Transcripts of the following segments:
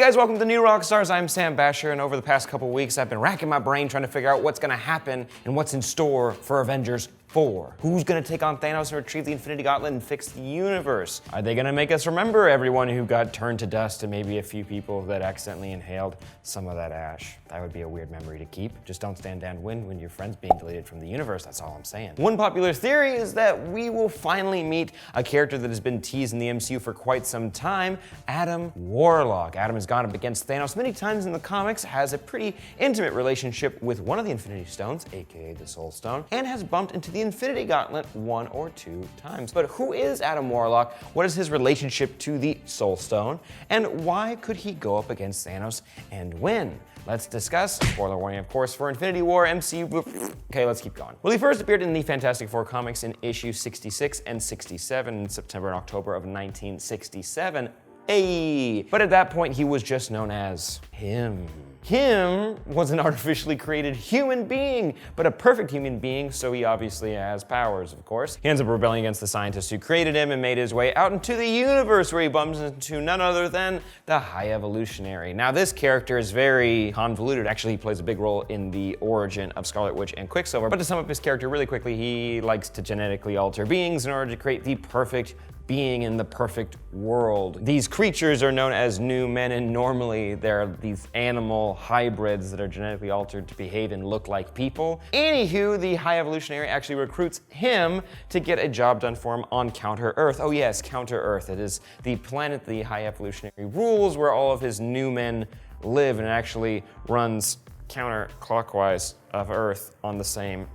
guys, welcome to New Rockstars. I'm Sam Basher, and over the past couple weeks, I've been racking my brain trying to figure out what's gonna happen and what's in store for Avengers 4. Who's gonna take on Thanos and retrieve the Infinity Gauntlet and fix the universe? Are they gonna make us remember everyone who got turned to dust and maybe a few people that accidentally inhaled some of that ash? That would be a weird memory to keep. Just don't stand downwind when your friend's being deleted from the universe, that's all I'm saying. One popular theory is that we will finally meet a character that has been teased in the MCU for quite some time, Adam Warlock. Adam has gone up against Thanos many times in the comics, has a pretty intimate relationship with one of the Infinity Stones, aka the Soul Stone, and has bumped into the Infinity Gauntlet 1 or 2 times. But who is Adam Warlock? What is his relationship to the Soul Stone? And why could he go up against Thanos and win? Let's discuss. Spoiler warning, of course, for Infinity War MCU. Okay, let's keep going. Well, he first appeared in the Fantastic Four comics in issue 66 and 67 in September and October of 1967. Hey! But at that point, he was just known as him. Him was an artificially created human being, but a perfect human being, so he obviously has powers, of course. He ends up rebelling against the scientists who created him and made his way out into the universe, where he bumps into none other than the High Evolutionary. Now, this character is very convoluted. Actually, he plays a big role in the origin of Scarlet Witch and Quicksilver. But to sum up his character really quickly, he likes to genetically alter beings in order to create the perfect being in the perfect world. These creatures are known as new men, and normally they're these animal hybrids that are genetically altered to behave and look like people. Anywho, the High Evolutionary actually recruits him to get a job done for him on Counter-Earth. Oh yes, Counter-Earth. It is the planet the High Evolutionary rules, where all of his new men live, and it actually runs counterclockwise of Earth on the same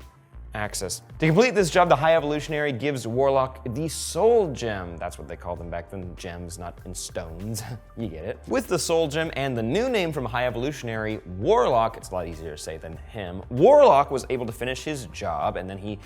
axis. To complete this job, the High Evolutionary gives Warlock the Soul Gem. That's what they called them back then, gems, not in stones. You get it. With the Soul Gem and the new name from High Evolutionary, Warlock, it's a lot easier to say than him, Warlock was able to finish his job, and then he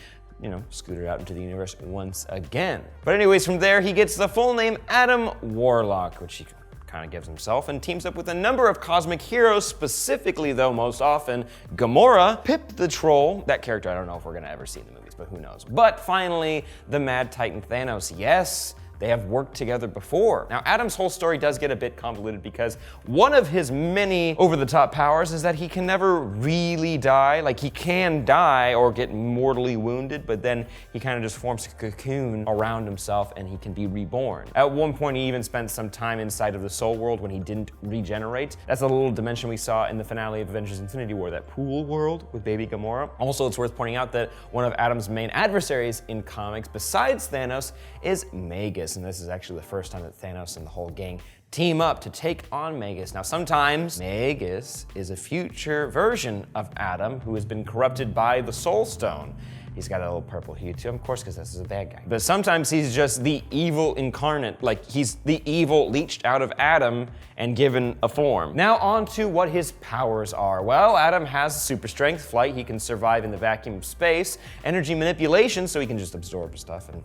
scooted out into the universe once again. But anyways, from there, he gets the full name Adam Warlock, which he kind of gives himself, and teams up with a number of cosmic heroes, specifically though most often Gamora, Pip the Troll, that character I don't know if we're gonna ever see in the movies, but who knows. But finally, the Mad Titan Thanos. Yes, they have worked together before. Now, Adam's whole story does get a bit convoluted because one of his many over-the-top powers is that he can never really die. Like, he can die or get mortally wounded, but then he kind of just forms a cocoon around himself and he can be reborn. At one point, he even spent some time inside of the Soul World when he didn't regenerate. That's a little dimension we saw in the finale of Avengers Infinity War, that pool world with baby Gamora. Also, it's worth pointing out that one of Adam's main adversaries in comics, besides Thanos, is Magus. And this is actually the first time that Thanos and the whole gang team up to take on Magus. Now, sometimes Magus is a future version of Adam who has been corrupted by the Soul Stone. He's got a little purple hue to him, of course, because this is a bad guy. But sometimes he's just the evil incarnate, like he's the evil leached out of Adam and given a form. Now on to what his powers are. Well, Adam has super strength, flight, he can survive in the vacuum of space, energy manipulation, so he can just absorb stuff and,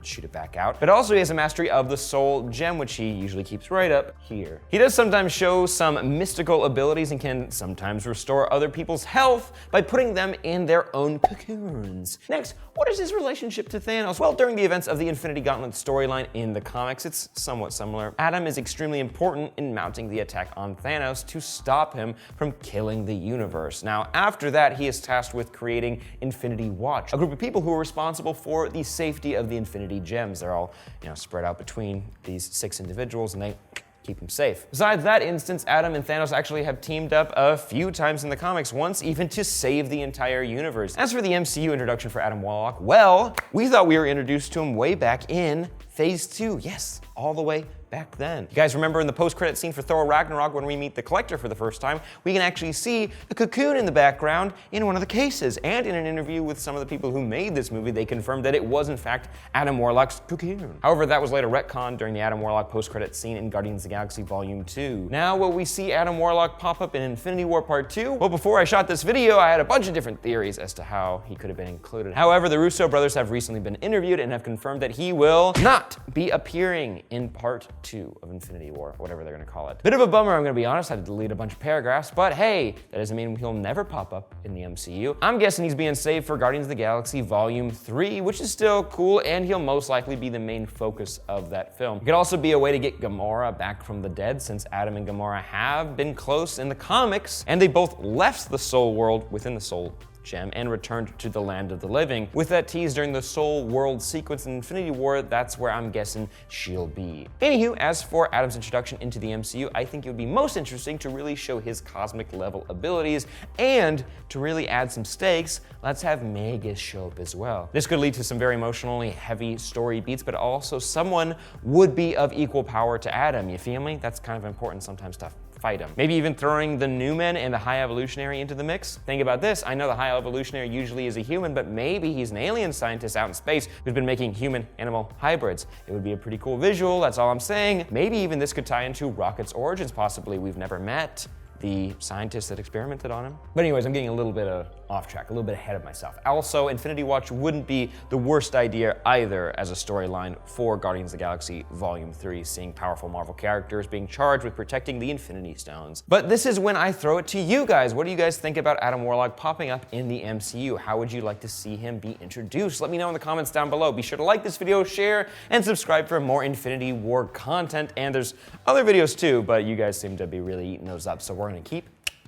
shoot it back out. But also he has a mastery of the Soul Gem, which he usually keeps right up here. He does sometimes show some mystical abilities and can sometimes restore other people's health by putting them in their own cocoons. Next, what is his relationship to Thanos? Well, during the events of the Infinity Gauntlet storyline in the comics, it's somewhat similar. Adam is extremely important in mounting the attack on Thanos to stop him from killing the universe. Now, after that, he is tasked with creating Infinity Watch, a group of people who are responsible for the safety of the Infinity Gems. They're all, spread out between these 6 individuals, and they keep him safe. Besides that instance, Adam and Thanos actually have teamed up a few times in the comics, once even to save the entire universe. As for the MCU introduction for Adam Warlock, well, we thought we were introduced to him way back in Phase 2. Yes, all the way back then. You guys remember in the post-credit scene for Thor Ragnarok when we meet the Collector for the first time, we can actually see a cocoon in the background in one of the cases. And in an interview with some of the people who made this movie, they confirmed that it was in fact Adam Warlock's cocoon. However, that was later retconned during the Adam Warlock post-credit scene in Guardians of the Galaxy Volume 2. Now, will we see Adam Warlock pop up in Infinity War Part 2? Well, before I shot this video, I had a bunch of different theories as to how he could have been included. However, the Russo brothers have recently been interviewed and have confirmed that he will not be appearing in Part 2 of Infinity War, whatever they're gonna call it. Bit of a bummer, I'm gonna be honest, I had to delete a bunch of paragraphs, but hey, that doesn't mean he'll never pop up in the MCU. I'm guessing he's being saved for Guardians of the Galaxy Volume 3, which is still cool, and he'll most likely be the main focus of that film. It could also be a way to get Gamora back from the dead, since Adam and Gamora have been close in the comics, and they both left the Soul World within the Soul Gem and returned to the land of the living. With that tease during the Soul World sequence in Infinity War, that's where I'm guessing she'll be. Anywho, as for Adam's introduction into the MCU, I think it would be most interesting to really show his cosmic level abilities, and to really add some stakes, let's have Magus show up as well. This could lead to some very emotionally heavy story beats, but also someone would be of equal power to Adam, you feel me? That's kind of important sometimes to fight him. Maybe even throwing the Newman and the High Evolutionary into the mix. Think about this, I know the High Evolutionary usually is a human, but maybe he's an alien scientist out in space who's been making human-animal hybrids. It would be a pretty cool visual, that's all I'm saying. Maybe even this could tie into Rocket's origins, possibly. We've never met the scientist that experimented on him. But anyways, I'm getting a little bit off track, a little bit ahead of myself. Also, Infinity Watch wouldn't be the worst idea either as a storyline for Guardians of the Galaxy Volume 3, seeing powerful Marvel characters being charged with protecting the Infinity Stones. But this is when I throw it to you guys. What do you guys think about Adam Warlock popping up in the MCU? How would you like to see him be introduced? Let me know in the comments down below. Be sure to like this video, share, and subscribe for more Infinity War content. And there's other videos too, but you guys seem to be really eating those up, so we're gonna keep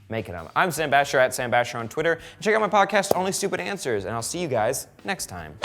making them. I'm Sam Basher at Sam Basher on Twitter. And check out my podcast, Only Stupid Answers, and I'll see you guys next time.